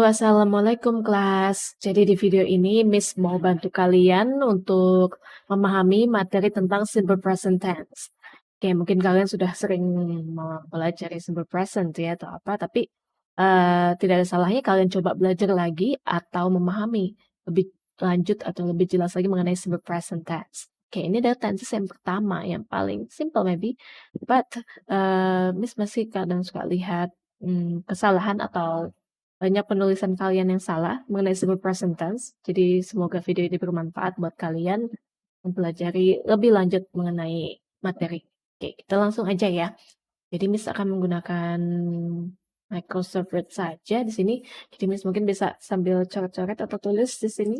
Assalamualaikum kelas. Jadi di video ini Miss mau bantu kalian untuk memahami materi tentang simple present tense. Oke, mungkin kalian sudah sering mempelajari simple present ya atau apa, tapi tidak ada salahnya kalian coba belajar lagi atau memahami lebih lanjut atau lebih jelas lagi mengenai simple present tense. Oke, ini adalah tenses yang pertama, yang paling simple maybe, but Miss masih kadang suka lihat kesalahan atau banyak penulisan kalian yang salah mengenai simple present tense. Jadi semoga video ini bermanfaat buat kalian mempelajari lebih lanjut mengenai materi. Oke, kita langsung aja ya. Jadi Miss akan menggunakan Microsoft Word saja di sini. Jadi Miss mungkin bisa sambil coret-coret atau tulis di sini.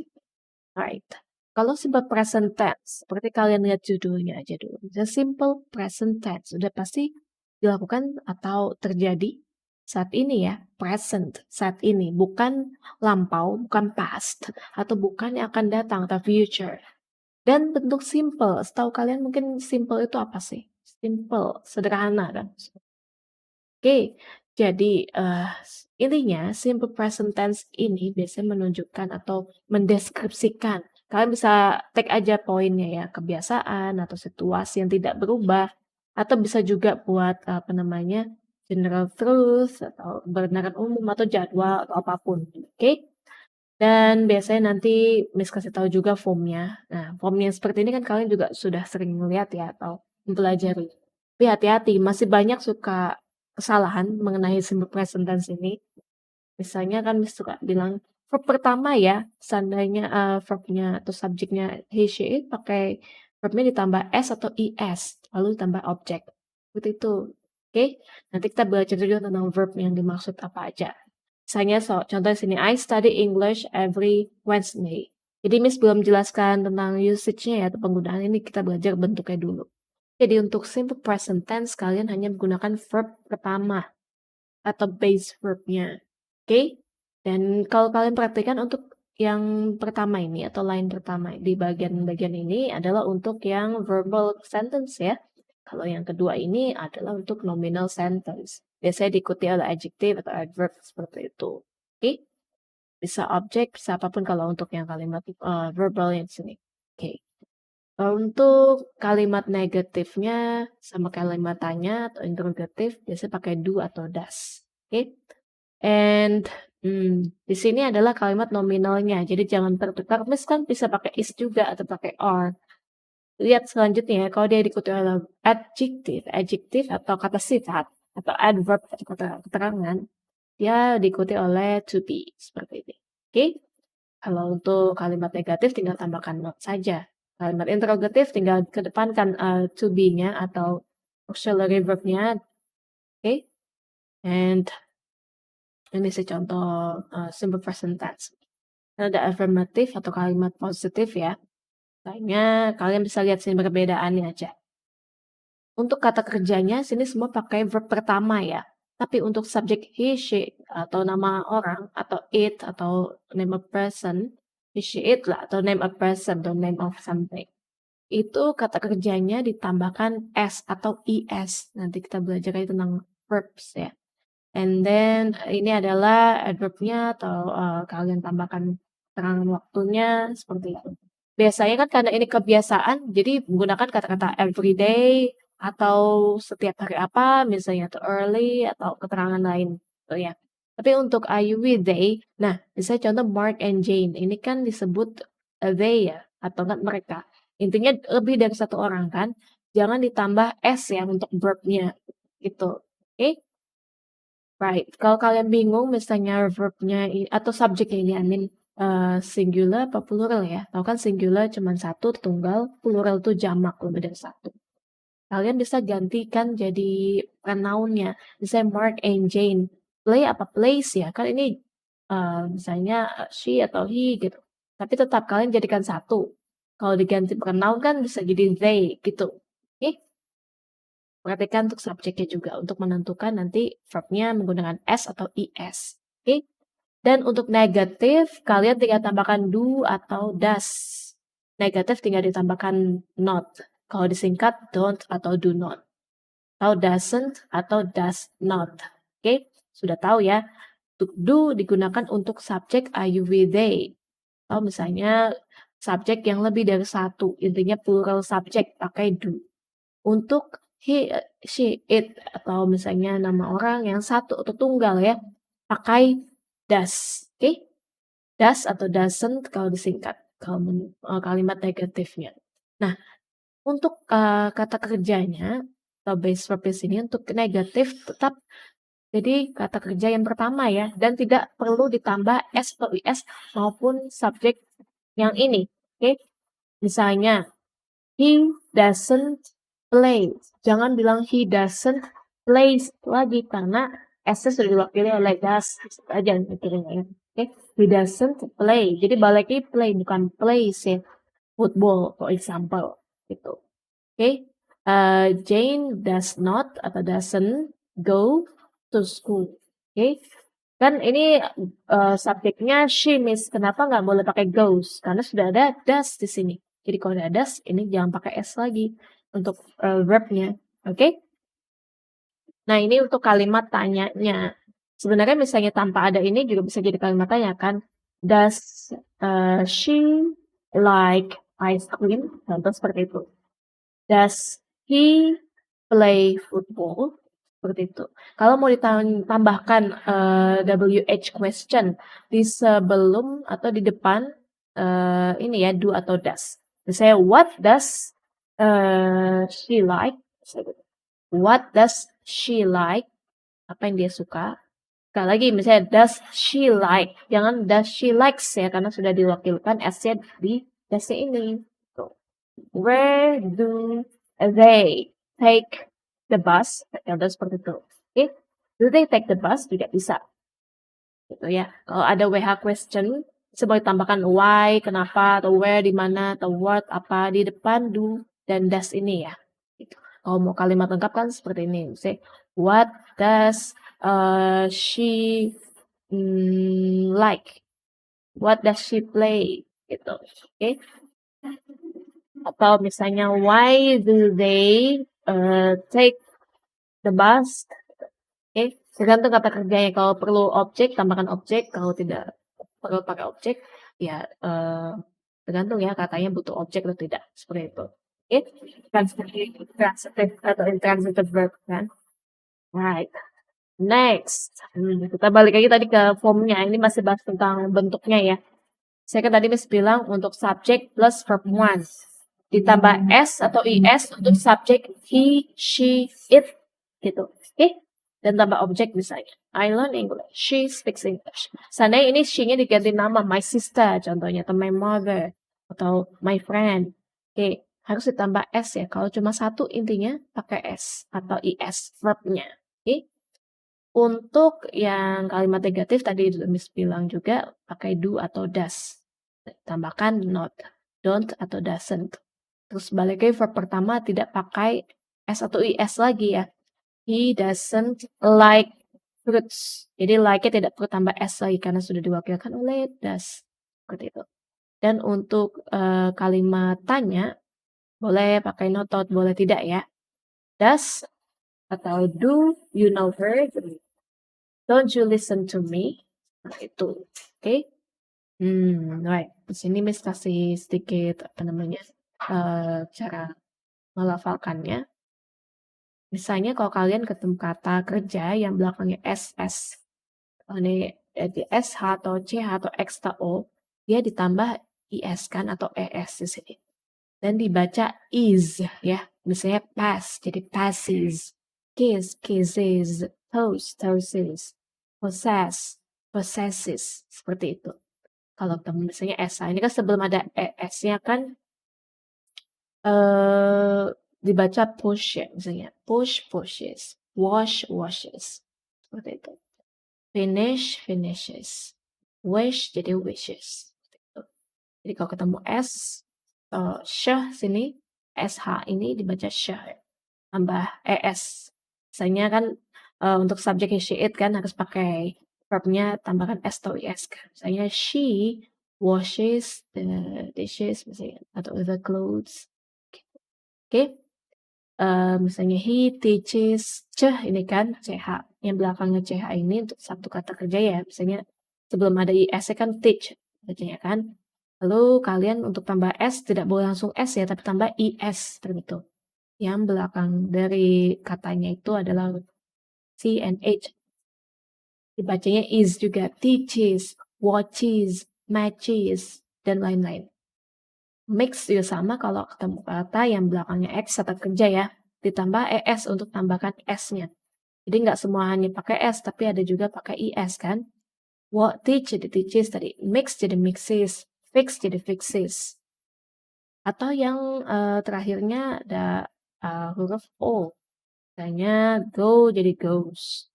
Right. Kalau simple present tense, seperti kalian lihat judulnya aja dulu. The simple present tense sudah pasti dilakukan atau terjadi saat ini ya, present, saat ini, bukan lampau, bukan past, atau bukan yang akan datang atau future. Dan bentuk simple, setahu kalian mungkin simple itu apa sih? Simple, sederhana kan? Oke, jadi intinya simple present tense ini biasanya menunjukkan atau mendeskripsikan. Kalian bisa tag aja poinnya ya, kebiasaan atau situasi yang tidak berubah, atau bisa juga buat apa namanya general truth atau kebenaran umum atau jadwal atau apapun, oke? Dan biasanya nanti Miss kasih tahu juga formnya. Nah, form yang seperti ini kan kalian juga sudah sering melihat ya atau mempelajari. Tapi hati-hati, masih banyak suka kesalahan mengenai simple present tense ini. Misalnya kan Miss suka bilang verb pertama ya, seandainya verbnya atau subjeknya he, she, it pakai verbnya ditambah s atau is, lalu ditambah objek. Seperti itu. Oke, nanti kita belajar juga tentang verb yang dimaksud apa aja. Misalnya contoh di sini, I study English every Wednesday. Jadi Miss belum jelaskan tentang usage-nya ya atau penggunaan ini, kita belajar bentuknya dulu. Jadi untuk simple present tense kalian hanya menggunakan verb pertama atau base verb-nya. Oke? Dan kalau kalian perhatikan untuk yang pertama ini atau line pertama di bagian-bagian ini adalah untuk yang verbal sentence ya. Kalau yang kedua ini adalah untuk nominal sentence. Biasanya diikuti oleh adjective atau adverb seperti itu. Oke? Bisa objek, bisa apapun kalau untuk yang kalimat verbal yang di sini. Oke. Untuk kalimat negatifnya sama kalimat tanya atau interrogatif biasanya pakai do atau does. Oke? And di sini adalah kalimat nominalnya. Jadi jangan tertukar. Miss kan bisa pakai is juga atau pakai are. Lihat selanjutnya ya, kalau dia diikuti oleh adjective atau kata sifat atau adverb atau kata keterangan, dia diikuti oleh to be seperti ini. Oke? Kalau untuk kalimat negatif tinggal tambahkan not saja. Kalimat interrogatif tinggal kedepankan to be-nya atau auxiliary verb-nya. Oke? And ini sih contoh simple present tense. Ada affirmative atau kalimat positif ya. Kayaknya kalian bisa lihat sini perbedaannya aja. Untuk kata kerjanya sini semua pakai verb pertama ya. Tapi untuk subjek he, she atau nama orang atau it atau name of person, he, she, it lah atau name of person atau name of something. Itu kata kerjanya ditambahkan s atau is. Nanti kita belajar tentang verbs ya. And then ini adalah adverb-nya atau kalian tambahkan keterangan waktunya seperti itu. Biasanya kan karena ini kebiasaan, jadi menggunakan kata-kata everyday atau setiap hari apa, misalnya to early atau keterangan lain, gitu ya. Tapi untuk are you with they, nah misalnya contoh Mark and Jane, ini kan disebut they ya, atau kan mereka. Intinya lebih dari satu orang kan, jangan ditambah s ya untuk verb-nya, gitu. Oke? Right, kalau kalian bingung misalnya verb-nya atau subjeknya ini I mean, singular apa plural ya? Tahu kan singular cuma satu, tunggal, plural tuh jamak lebih dari satu. Kalian bisa gantikan jadi pronoun-nya, misalnya Mark and Jane. Play apa place ya? Kan ini misalnya she atau he gitu. Tapi tetap kalian jadikan satu. Kalau diganti pronoun kan bisa jadi they gitu. Oke? Perhatikan untuk subjeknya juga untuk menentukan nanti verb-nya menggunakan s atau is. Oke? Dan untuk negatif, kalian tinggal tambahkan do atau does. Negatif tinggal ditambahkan not. Kalau disingkat don't atau do not. Atau doesn't atau does not. Oke? Sudah tahu ya. Untuk do digunakan untuk subjek I, you, we, they. Atau misalnya subjek yang lebih dari satu, intinya plural subjek pakai do. Untuk he, she, it, atau misalnya nama orang yang satu atau tunggal ya, pakai does. Oke? Does atau doesn't kalau disingkat, kalau kalimat negatifnya. Nah, untuk kata kerjanya atau base verb di sini untuk negatif tetap jadi kata kerja yang pertama ya, dan tidak perlu ditambah s atau is maupun subjek yang ini. Oke? Misalnya, he doesn't play. Jangan bilang he doesn't plays lagi karena s-nya sudah diwakili oleh does. Aja mikirnya ya. Oke? He doesn't play. Jadi balik lagi play bukan plays ya. Football for example gitu. Oke? Jane does not atau doesn't go to school. Oke? Kan ini subjeknya she, Miss. Kenapa nggak boleh pakai goes? Karena sudah ada does di sini. Jadi kalau ada does, ini jangan pakai s lagi untuk verbnya. Oke? Nah, ini untuk kalimat tanyanya. Sebenarnya misalnya tanpa ada ini juga bisa jadi kalimat tanya kan. Does she like ice cream? Contoh seperti itu. Does he play football? Seperti itu. Kalau mau ditambahkan WH question di sebelum atau di depan ini ya do atau does. Misalnya what does she like? What does she like? Apa yang dia suka? Sekali lagi misalnya does she like? Jangan does she likes ya karena sudah diwakilkan s-nya di does ini. Tuh. Where do they take the bus? Contoh seperti itu. Oke, do they take the bus? Juga bisa. Gitu ya. Kalau ada WH question, bisa boleh tambahkan why, kenapa, atau where, di mana, atau what, apa, di depan do, dan does ini ya. Gitu. Kalau mau kalimat lengkap kan seperti ini. Say, what does she like? What does she play? Gitu. Oke. Atau misalnya why do they take the bus? Oke, tergantung kata kerjanya. Kalau perlu objek, tambahkan objek. Kalau tidak perlu pakai objek, ya tergantung ya katanya butuh objek atau tidak. Seperti itu. Oke, transitive atau intransitive verb kan. Right. Next, kita balik lagi tadi ke formnya. Ini masih bahas tentang bentuknya ya. Saya kan tadi Miss bilang untuk subject plus verb one. Ditambah s atau is untuk subjek he, she, it gitu. Oke? Dan tambah objek misalnya. I learn English. She speaks English. Seandainya ini she-nya diganti nama my sister contohnya atau my mother atau my friend. Oke, harus ditambah s ya. Kalau cuma satu intinya pakai s atau is verbnya. Oke? Untuk yang kalimat negatif tadi Miss bilang juga pakai do atau does. Tambahkan not, don't atau doesn't. Terus balik lagi verb pertama tidak pakai s atau is lagi ya. He doesn't like fruits. Jadi like-nya tidak perlu tambah s lagi karena sudah diwakilkan oleh does. Seperti itu. Dan untuk kalimat tanya boleh pakai not, boleh tidak ya. Does atau do you know her? Don't you listen to me? Nah, itu. Oke. Right. Di sini Miss kasih sedikit apa namanya cara melafalkannya. Misalnya kalau kalian ketemu kata kerja yang belakangnya ss, ini di sh atau ch atau x atau o, dia ditambah is kan atau es di sini. Dan dibaca is ya. Misalnya pass jadi passes, kiss kisses, toast toasts, possess possesses seperti itu. Kalau ketemu misalnya sh ini kan sebelum ada es-nya kan dibaca push ya misalnya. Push, pushes. Wash, washes. Seperti itu. Finish, finishes. Wish, jadi wishes. Seperti itu. Jadi kalau ketemu S, syah sini, SH ini dibaca syah. Tambah ES. Misalnya kan untuk subjek she, it kan harus pakai verbnya tambahkan S atau IS. Misalnya she washes the dishes misalnya. Atau the clothes. Oke. Misalnya he teaches ini kan CH, yang belakangnya CH ini untuk satu kata kerja ya, misalnya sebelum ada IS-nya kan teach bacanya kan. Lalu kalian untuk tambah S tidak boleh langsung S ya, tapi tambah IS begitu. Yang belakang dari katanya itu adalah C and H. Dibacanya is juga, teaches, watches, matches, dan lain-lain. Mix juga sama kalau ketemu kata yang belakangnya X kata kerja ya, ditambah ES untuk tambahkan S-nya. Jadi nggak semua hanya pakai S, tapi ada juga pakai IS kan. What teach jadi teaches tadi, mix jadi mixes, fix jadi fixes. Atau yang terakhirnya ada huruf O. Misalnya go jadi goes,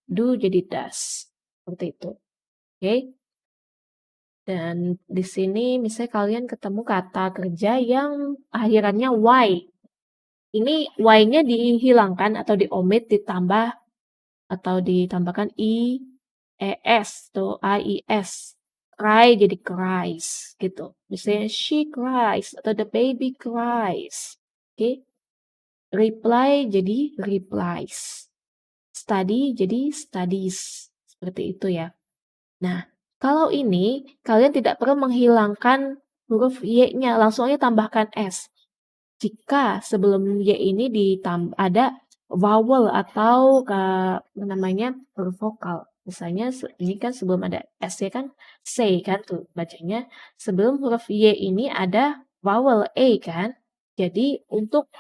do jadi does. Seperti itu. Oke. Dan di sini misalnya kalian ketemu kata kerja yang akhirannya Y. Ini Y-nya dihilangkan atau diomit ditambah atau ditambahkan IES atau IES. Cry jadi cries gitu. Misalnya she cries atau the baby cries. Oke. Reply jadi replies. Study jadi studies. Seperti itu ya. Nah, kalau ini kalian tidak perlu menghilangkan huruf Y-nya, langsung aja tambahkan S. Jika sebelum Y ini ada vowel atau namanya huruf vokal. Misalnya ini kan sebelum ada S ya kan say kan tuh bacanya. Sebelum huruf Y ini ada vowel A kan. Jadi untuk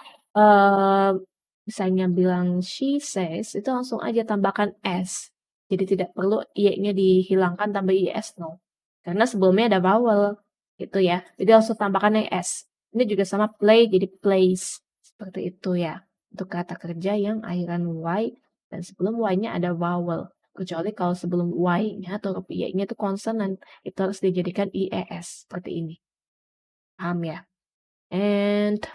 misalnya bilang she says itu langsung aja tambahkan S. Jadi tidak perlu Y-nya dihilangkan tambah IS no. Karena sebelumnya ada vowel gitu ya. Jadi langsung tambahkan yang S. Ini juga sama play jadi plays. Seperti itu ya. Untuk kata kerja yang akhiran Y dan sebelum Y-nya ada vowel. Kecuali kalau sebelum Y-nya atau huruf Y-nya itu konsonan, itu harus dijadikan IES seperti ini. Paham ya? And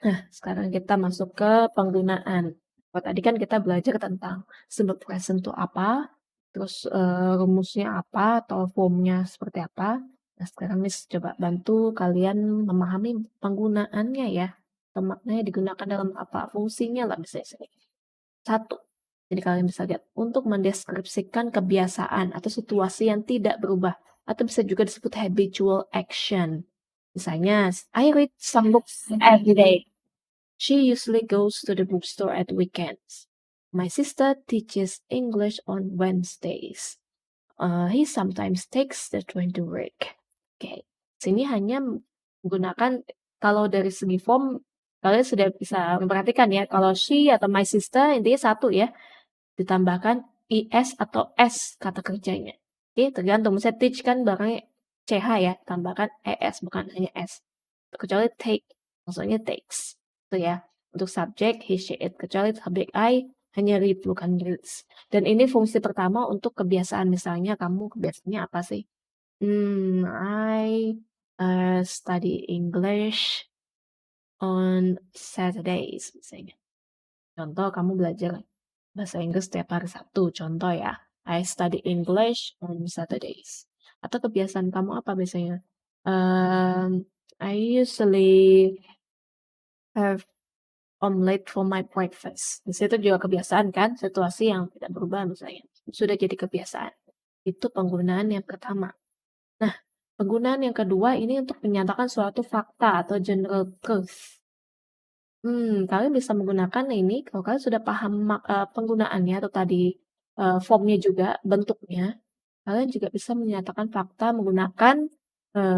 nah, sekarang kita masuk ke penggunaan. Kalau tadi kan kita belajar tentang simple present itu apa, terus rumusnya apa atau formnya seperti apa. Nah, sekarang Miss coba bantu kalian memahami penggunaannya ya. Atau maknanya digunakan dalam apa, fungsinya lah bisa sini. Satu, jadi kalian bisa lihat untuk mendeskripsikan kebiasaan atau situasi yang tidak berubah atau bisa juga disebut habitual action. Misalnya, I read some books every day. She usually goes to the bookstore at weekends. My sister teaches English on Wednesdays. He sometimes takes the train to work. Oke, sini hanya menggunakan kalau dari segi form kalian sudah bisa memperhatikan ya. Kalau she atau my sister intinya satu ya, ditambahkan is atau s kata kerjanya. Oke, tergantung. Misalnya teach kan belakangnya ch ya, tambahkan es bukan hanya s. Kecuali take, maksudnya takes. Itu ya. Untuk subjek he, she, it. Kecuali subjek I hanya read bukan reads. Dan ini fungsi pertama untuk kebiasaan. Misalnya kamu kebiasaannya apa sih? I study English on Saturdays misalnya. Contoh kamu belajar bahasa Inggris setiap hari Sabtu, contoh ya. I study English on Saturdays. Atau kebiasaan kamu apa biasanya? I usually have omelette for my breakfast. Di situ juga kebiasaan kan, situasi yang tidak berubah misalnya. Sudah jadi kebiasaan. Itu penggunaan yang pertama. Nah, penggunaan yang kedua ini untuk menyatakan suatu fakta atau general truth. Kalian bisa menggunakan ini kalau kalian sudah paham penggunaannya atau tadi formnya juga, bentuknya. Kalian juga bisa menyatakan fakta menggunakan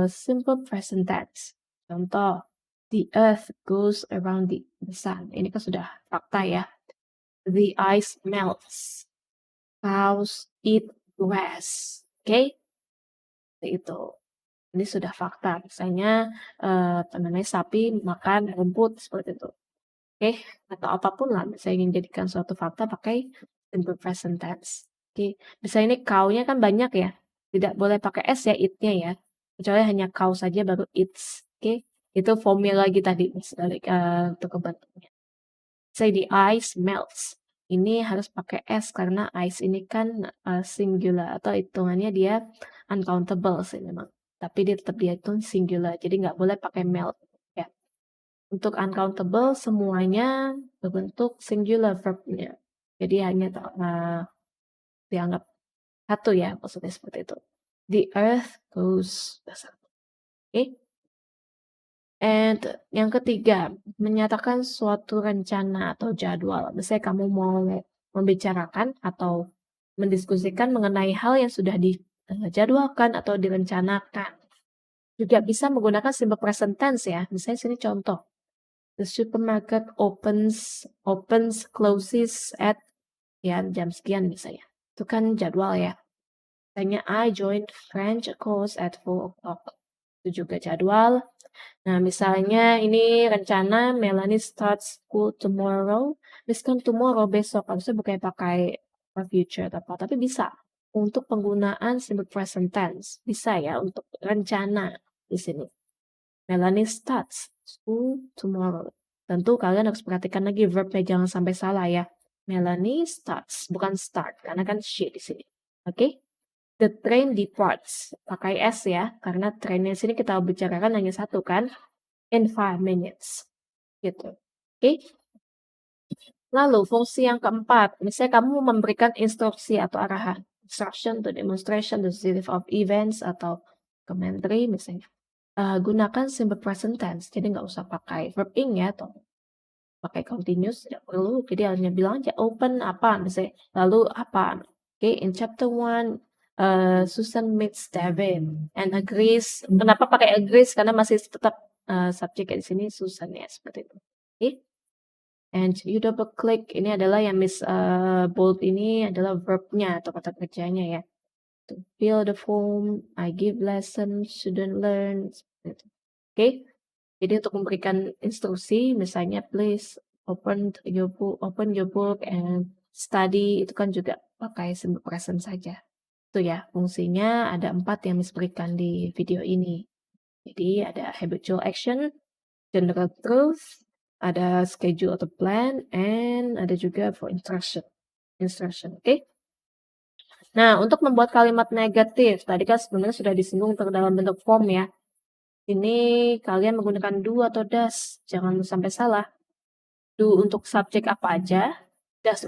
simple present tense. Contoh, the earth goes around the sun. Ini kan sudah fakta ya. The ice melts. Cows eat grass. Oke? Itu. Ini sudah fakta. Misalnya, namanya sapi makan rumput seperti itu. Oke, atau apapun lah, misalnya ingin jadikan suatu fakta pakai simple present tense. Oke, misalnya ini cow-nya kan banyak ya, tidak boleh pakai s ya, it-nya ya, kecuali hanya cow saja baru its. Oke, itu formula lagi tadi untuk kebentuknya. Say the ice melts. Ini harus pakai s karena ice ini kan singular atau hitungannya dia uncountable sih memang. Tapi dia tetap dia itu singular, jadi nggak boleh pakai melt. Ya. Untuk uncountable semuanya berbentuk singular verbnya. Jadi hanya dianggap satu ya, maksudnya seperti itu. The earth goes. Oke. And yang ketiga, menyatakan suatu rencana atau jadwal. Misalnya kamu mau membicarakan atau mendiskusikan mengenai hal yang sudah dijadwalkan atau direncanakan. Juga bisa menggunakan simple present tense ya. Misalnya sini contoh. The supermarket opens, closes at ya jam sekian misalnya. Itu kan jadwal ya. Misalnya I joined French course at 4 o'clock. Itu juga jadwal. Nah, misalnya ini rencana Melanie starts school tomorrow. Misalkan tomorrow besok, harusnya bukan pakai future atau apa, tapi bisa untuk penggunaan simple present tense. Bisa ya untuk rencana di sini. Melanie starts school tomorrow. Tentu kalian harus perhatikan lagi verbnya jangan sampai salah ya. Melanie starts, bukan start, karena kan she di sini. Oke? The train departs. Pakai S ya, karena trainnya sini kita bicarakan hanya satu kan. In 5 minutes. Gitu. Oke? Lalu fungsi yang keempat, misalnya kamu memberikan instruksi atau arahan. Instruction to demonstration, the series of events, atau commentary misalnya. Gunakan simple present tense, jadi nggak usah pakai verb ing ya, atau pakai continuous, tidak perlu. Jadi hanya bilang aja open apa, misalnya, lalu apa. Oke, in chapter 1, Susan meets David and agrees. Kenapa pakai agrees? Karena masih tetap subjek di sini Susan ya, seperti itu. Oke. And you double click, ini adalah yang Miss bold ini adalah verbnya atau kata kerjanya ya. To fill the form, I give lesson, student learn. Oke. Jadi untuk memberikan instruksi, misalnya please open your book and study, itu kan juga pakai simple present saja. Itu ya, fungsinya ada 4 yang Miss berikan di video ini. Jadi ada habitual action, general truth, ada schedule atau plan, and ada juga for instruction. Oke? Nah, untuk membuat kalimat negatif, tadi kan sebenarnya sudah disinggung dalam bentuk form ya. Ini kalian menggunakan do atau does, jangan sampai salah. Do untuk subjek apa aja, does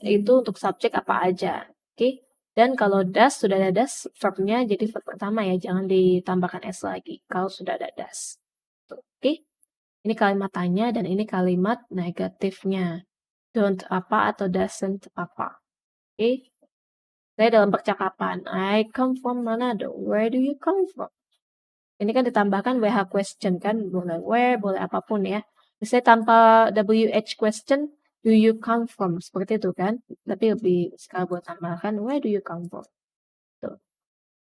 itu untuk subjek apa aja. Oke? Dan kalau does, sudah ada does, verbnya jadi verb pertama ya, jangan ditambahkan s lagi kalau sudah ada does. Oke? Ini kalimat tanya dan ini kalimat negatifnya. Don't apa atau doesn't apa. Oke? Saya dalam percakapan, I come from Manado. Where do you come from? Ini kan ditambahkan WH question kan, boleh where, boleh apapun ya. Misalnya tanpa WH question, do you come from? Seperti itu kan. Tapi lebih sekali buat tambahkan, where do you come from? Tuh.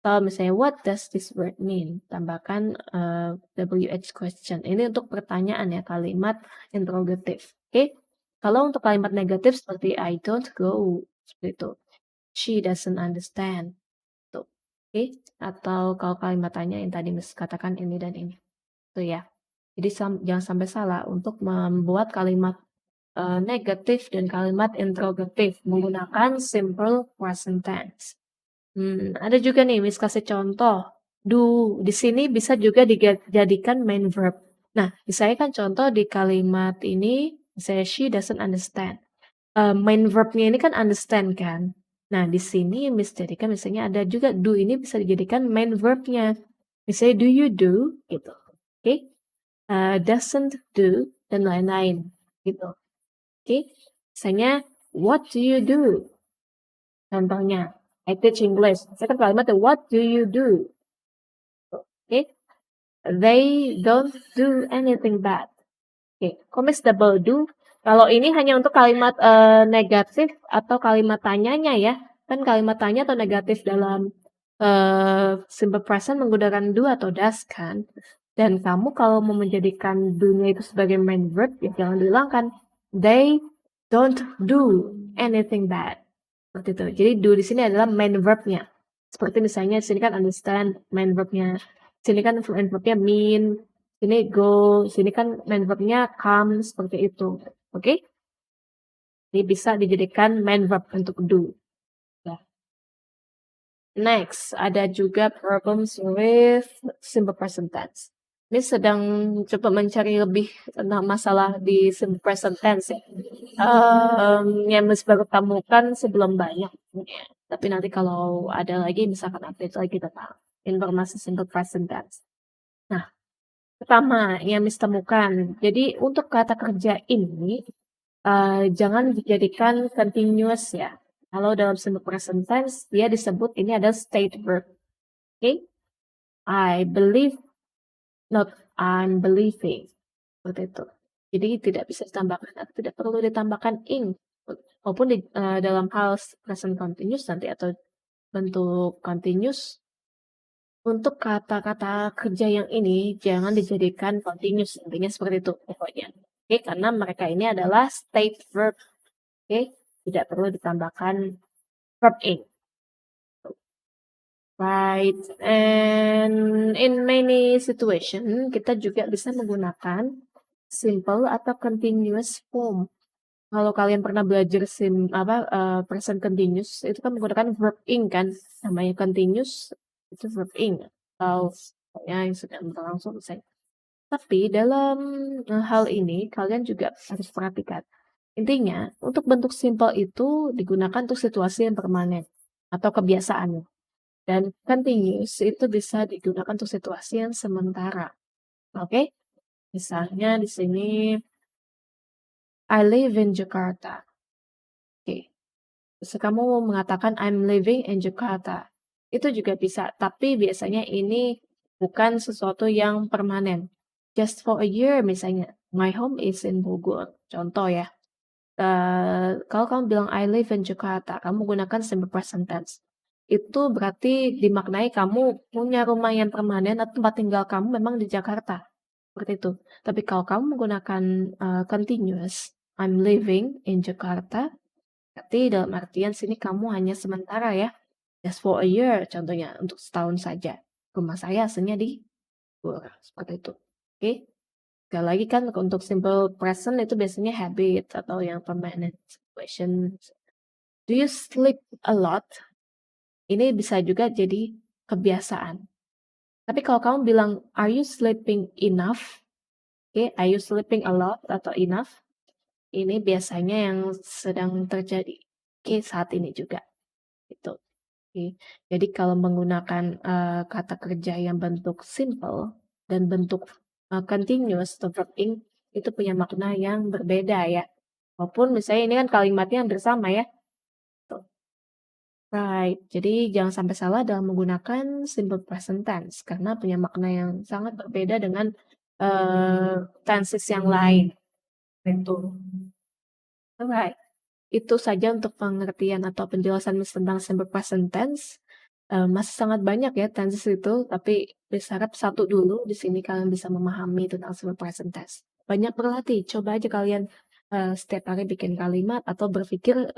Atau misalnya, what does this word mean? Tambahkan WH question. Ini untuk pertanyaan ya, kalimat interrogative. Oke? Kalau untuk kalimat negatif seperti I don't go. Seperti itu. She doesn't understand. Tuh. Oke? Atau kalau kalimat tanya yang tadi Miss katakan ini dan ini. Tuh ya. Jadi jangan sampai salah untuk membuat kalimat negatif dan kalimat interrogative menggunakan simple present tense. Ada juga nih Miss kasih contoh. Do di sini bisa juga dijadikan main verb. Nah, saya kan contoh di kalimat ini, misalnya she doesn't understand. Main verbnya ini kan understand kan. Nah, di sini Miss jadikan misalnya ada juga do ini bisa dijadikan main verbnya. Misalnya do you do gitu. Oke? Doesn't do dan lain-lain gitu. Oke? Misalnya what do you do? Contohnya, I teach English. Saya kan kalimatnya what do you do? Oke? They don't do anything bad. Oke, Miss double do. Kalau ini hanya untuk kalimat negatif atau kalimat tanyanya ya. Kan kalimat tanya atau negatif dalam simple present menggunakan do atau does kan. Dan kamu kalau mau menjadikan do-nya itu sebagai main verb, ya jangan dihilangkan. They don't do anything bad. Seperti itu. Jadi do di sini adalah main verb-nya. Seperti misalnya di sini kan understand main verb-nya. Sini kan main verb-nya mean. Sini go. Sini kan main verb-nya come. Seperti itu. Oke? Jadi bisa dijadikan main verb untuk do. Ya. Next, ada juga problems with simple present tense. Miss sedang coba mencari lebih tentang masalah di simple present tense ya. Yang Miss baru temukan sebelum banyak ya. Tapi nanti kalau ada lagi misalkan update lagi tentang informasi simple present tense. Nah, pertama yang Miss temukan, jadi untuk kata kerja ini jangan dijadikan continuous ya. Kalau dalam simple present tense dia disebut ini adalah state verb. Oke? I believe, not I'm believing. Seperti itu. Jadi tidak bisa ditambahkan atau tidak perlu ditambahkan ing. Walaupun dalam hal present continuous nanti atau bentuk continuous, untuk kata-kata kerja yang ini jangan dijadikan continuous, intinya seperti itu pokoknya. Oke, karena mereka ini adalah state verb. Oke, tidak perlu ditambahkan verb ing. Right, and in many situation kita juga bisa menggunakan simple atau continuous form. Kalau kalian pernah belajar present continuous itu kan menggunakan verb ing kan, namanya continuous itu verb ing atau yang sedang berlangsung selesai. Tapi dalam hal ini kalian juga harus perhatikan. Intinya, untuk bentuk simple itu digunakan untuk situasi yang permanen atau kebiasaan. Dan continuous itu bisa digunakan untuk situasi yang sementara. Oke? Misalnya di sini I live in Jakarta. Oke. Terus kamu mau mengatakan I'm living in Jakarta. Itu juga bisa, tapi biasanya ini bukan sesuatu yang permanen. Just for a year misalnya. My home is in Bogor. Contoh ya. Kalau kamu bilang I live in Jakarta, kamu gunakan simple present tense. Itu berarti dimaknai kamu punya rumah yang permanen atau tempat tinggal kamu memang di Jakarta. Seperti itu. Tapi kalau kamu menggunakan continuous, I'm living in Jakarta, berarti dalam artian sini kamu hanya sementara ya. Just for a year contohnya, untuk setahun saja. Rumah saya aslinya di Bogor. Seperti itu. Oke? Sekali lagi kan untuk simple present itu biasanya habit atau yang permanent situation. Do you sleep a lot? Ini bisa juga jadi kebiasaan. Tapi kalau kamu bilang, are you sleeping enough? Oke, are you sleeping a lot atau enough? Ini biasanya yang sedang terjadi. Oke, saat ini juga. Itu. Oke. Jadi kalau menggunakan kata kerja yang bentuk simple dan bentuk continuous atau verb ing itu punya makna yang berbeda ya. Walaupun misalnya ini kan kalimatnya hampir sama ya. Tuh. Right, jadi jangan sampai salah dalam menggunakan simple present tense karena punya makna yang sangat berbeda dengan tenses yang lain. Betul. Alright, itu saja untuk pengertian atau penjelasan tentang simple present tense. Masih sangat banyak ya tenses itu, tapi berharap satu dulu di sini kalian bisa memahami tentang simple present tense. Banyak berlatih, coba aja kalian setiap hari bikin kalimat atau berpikir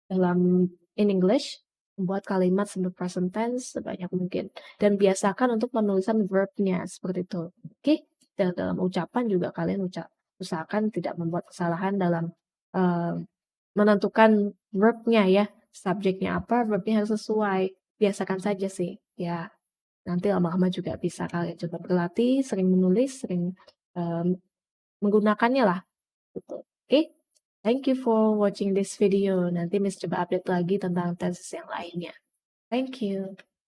dalam in English, membuat kalimat simple present tense sebanyak mungkin. Dan biasakan untuk penulisan verb-nya seperti itu. Oke, dan dalam ucapan juga kalian usahakan tidak membuat kesalahan dalam menentukan verb-nya ya. Subjeknya apa, verb-nya harus sesuai. Biasakan saja sih. Ya, nanti lama-lama juga bisa kalian coba berlatih, sering menulis, sering menggunakannya lah. Gitu. Oke, thank you for watching this video. Nanti Miss coba update lagi tentang tesis yang lainnya. Thank you.